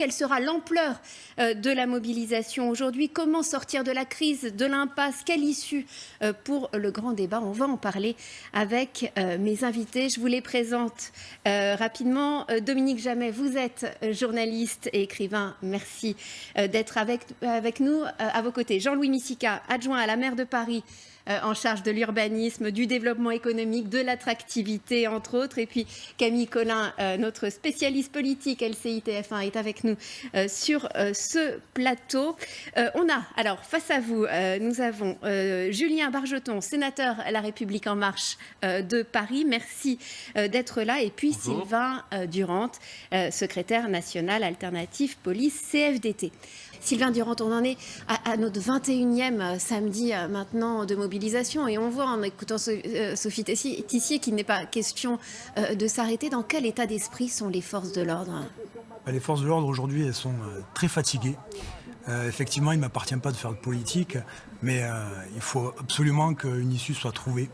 Quelle sera l'ampleur de la mobilisation aujourd'hui? Comment sortir de la crise, de l'impasse? Quelle issue pour le grand débat? On va en parler avec mes invités. Je vous les présente rapidement. Dominique Jamais, vous êtes journaliste et écrivain. Merci d'être avec nous. À vos côtés, Jean-Louis Missica, adjoint à la maire de Paris, en charge de l'urbanisme, du développement économique, de l'attractivité, entre autres. Et puis Camille Collin, notre spécialiste politique LCI-TF1, est avec nous sur ce plateau. Alors, face à vous, nous avons Julien Bargeton, sénateur La République En Marche de Paris. Merci d'être là. Et puis bonjour. Sylvain Durand, secrétaire national alternatif police CFDT. Sylvain Durand, on en est à notre 21e samedi maintenant de mobilisation et on voit en écoutant Sophie Tissier qu'il n'est pas question de s'arrêter. Dans quel état d'esprit sont les forces de l'ordre? Les forces de l'ordre aujourd'hui, elles sont très fatiguées. Effectivement, il ne m'appartient pas de faire de politique, mais il faut absolument qu'une issue soit trouvée.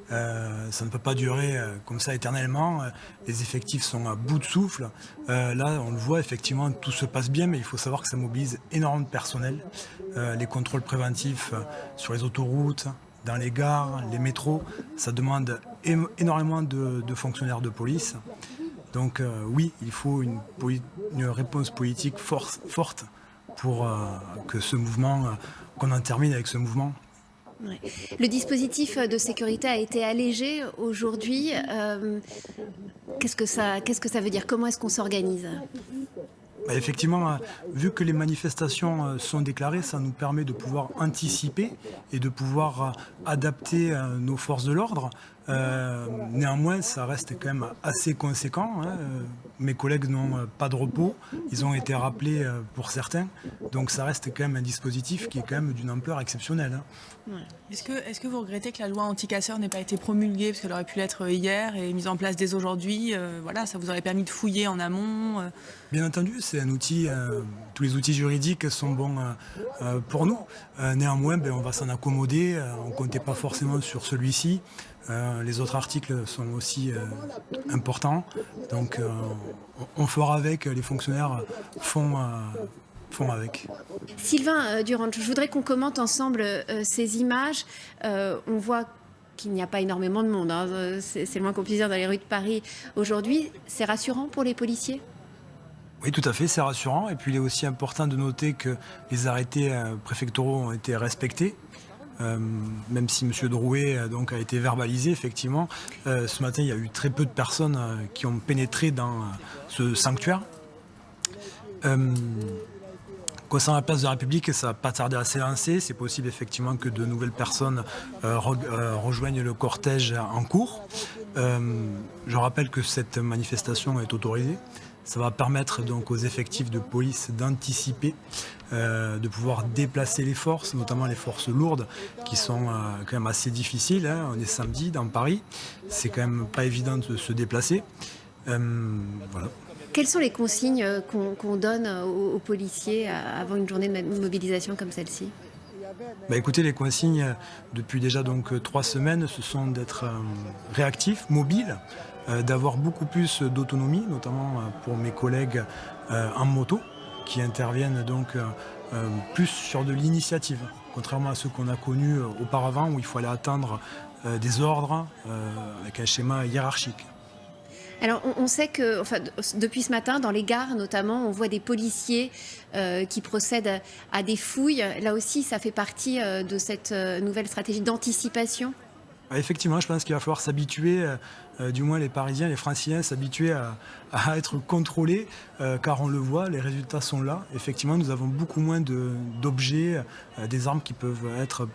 Ça ne peut pas durer comme ça éternellement. Les effectifs sont à bout de souffle. Là, on le voit, effectivement, tout se passe bien, mais il faut savoir que ça mobilise énormément de personnel. Les contrôles préventifs sur les autoroutes, dans les gares, les métros, ça demande énormément de fonctionnaires de police. Donc oui, il faut une réponse politique forte pour que ce mouvement, qu'on en termine avec ce mouvement. Ouais. Le dispositif de sécurité a été allégé aujourd'hui. Qu'est-ce que ça veut dire? Comment est-ce qu'on s'organise? Effectivement, vu que les manifestations sont déclarées, ça nous permet de pouvoir anticiper et de pouvoir adapter nos forces de l'ordre. Néanmoins, ça reste quand même assez conséquent. Mes collègues n'ont pas de repos, ils ont été rappelés pour certains. Donc ça reste quand même un dispositif qui est quand même d'une ampleur exceptionnelle. Ouais. Est-ce que vous regrettez que la loi anti-casseurs n'ait pas été promulguée, parce qu'elle aurait pu l'être hier et mise en place dès aujourd'hui? Voilà, ça vous aurait permis de fouiller en amont. Bien entendu, c'est un outil, tous les outils juridiques sont bons pour nous. Néanmoins, on va s'en accommoder, on ne comptait pas forcément sur celui-ci. Les autres articles sont aussi importants, donc on fera avec, les fonctionnaires font avec. Sylvain Durand, je voudrais qu'on commente ensemble ces images. On voit qu'il n'y a pas énormément de monde, c'est le moins qu'on puisse dire dans les rues de Paris aujourd'hui. C'est rassurant pour les policiers? Oui, tout à fait, c'est rassurant. Et puis il est aussi important de noter que les arrêtés préfectoraux ont été respectés. Même si M. Drouet a été verbalisé, effectivement, ce matin, il y a eu très peu de personnes qui ont pénétré dans ce sanctuaire. Concernant la place de la République, ça va pas tarder à s'élancer. C'est possible, effectivement, que de nouvelles personnes rejoignent le cortège en cours. Je rappelle que cette manifestation est autorisée. Ça va permettre donc aux effectifs de police d'anticiper, de pouvoir déplacer les forces, notamment les forces lourdes, qui sont quand même assez difficiles. On est samedi dans Paris, c'est quand même pas évident de se déplacer. Voilà. Quelles sont les consignes qu'on donne aux policiers avant une journée de mobilisation comme celle-ci? Écoutez, les consignes depuis déjà 3 semaines, ce sont d'être réactifs, mobiles, d'avoir beaucoup plus d'autonomie, notamment pour mes collègues en moto, qui interviennent plus sur de l'initiative, contrairement à ceux qu'on a connus auparavant, où il fallait attendre des ordres avec un schéma hiérarchique. Alors, on sait que, depuis ce matin, dans les gares notamment, on voit des policiers qui procèdent à des fouilles. Là aussi, ça fait partie de cette nouvelle stratégie d'anticipation. Effectivement, je pense qu'il va falloir s'habituer, du moins les Parisiens, les Franciliens, s'habituer à être contrôlés, car on le voit, les résultats sont là. Effectivement, nous avons beaucoup moins d'objets, des armes qui peuvent être,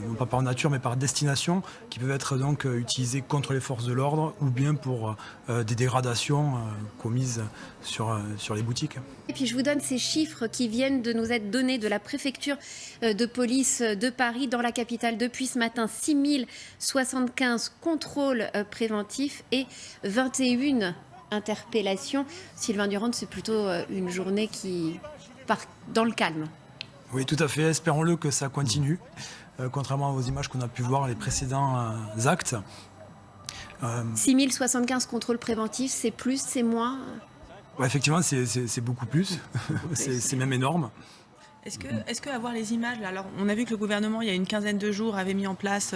non pas par nature, mais par destination, qui peuvent être donc utilisées contre les forces de l'ordre ou bien pour des dégradations commises sur les boutiques. Et puis je vous donne ces chiffres qui viennent de nous être donnés de la préfecture de police de Paris dans la capitale depuis ce matin. 6075 contrôles préventifs et 21 interpellations. Sylvain Durand, c'est plutôt une journée qui part dans le calme. Oui, tout à fait. Espérons-le que ça continue, contrairement aux images qu'on a pu voir les précédents actes. 6075 contrôles préventifs, c'est plus, c'est moins? Ouais, effectivement, c'est beaucoup plus. C'est même énorme. Est-ce que avoir les images, là, alors on a vu que le gouvernement, il y a une quinzaine de jours, avait mis en place,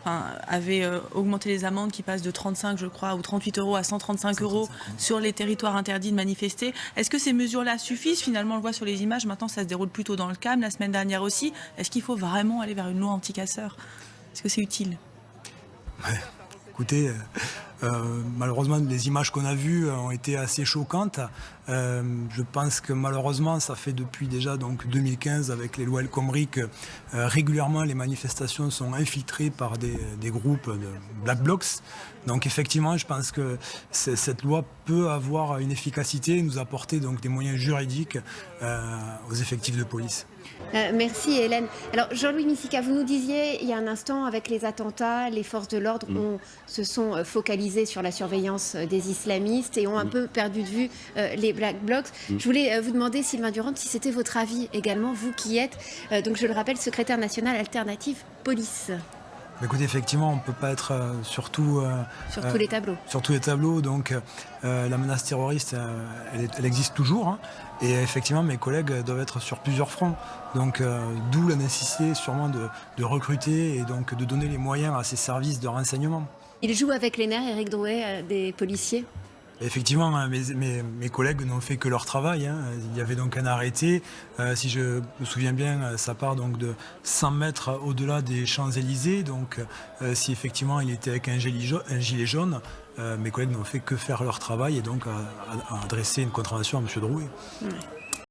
avait augmenté les amendes qui passent de 35, je crois, ou 38 euros à 135 euros sur les territoires interdits de manifester. Est-ce que ces mesures-là suffisent? Finalement, on le voit sur les images, maintenant ça se déroule plutôt dans le calme, la semaine dernière aussi. Est-ce qu'il faut vraiment aller vers une loi anti-casseurs? Est-ce que c'est utile? Ouais. Écoutez, malheureusement, les images qu'on a vues ont été assez choquantes. Je pense que malheureusement, ça fait depuis déjà donc 2015 avec les lois El Khomri que régulièrement les manifestations sont infiltrées par des groupes de Black Blocs. Donc effectivement, je pense que cette loi peut avoir une efficacité et nous apporter donc des moyens juridiques aux effectifs de police. Merci Hélène. Alors Jean-Louis Missika, vous nous disiez il y a un instant, avec les attentats, les forces de l'ordre se sont focalisées sur la surveillance des islamistes et ont un peu perdu de vue les Black Blocs. Je voulais vous demander, Sylvain Durand, si c'était votre avis également, vous qui êtes, donc je le rappelle, secrétaire national Alternative Police. Écoutez, effectivement, on ne peut pas être sur tous les tableaux. Sur tous les tableaux. Donc, la menace terroriste, elle existe toujours. Hein, et effectivement, mes collègues doivent être sur plusieurs fronts. Donc, d'où la nécessité sûrement de recruter et donc de donner les moyens à ces services de renseignement. Il joue avec les nerfs, Éric Drouet, des policiers? Effectivement, mes collègues n'ont fait que leur travail. Hein. Il y avait donc un arrêté. Si je me souviens bien, ça part donc de 100 mètres au-delà des Champs-Élysées. Donc, si effectivement il était avec un gilet jaune, mes collègues n'ont fait que faire leur travail et donc à adresser une contravention à M. Drouet. Ouais.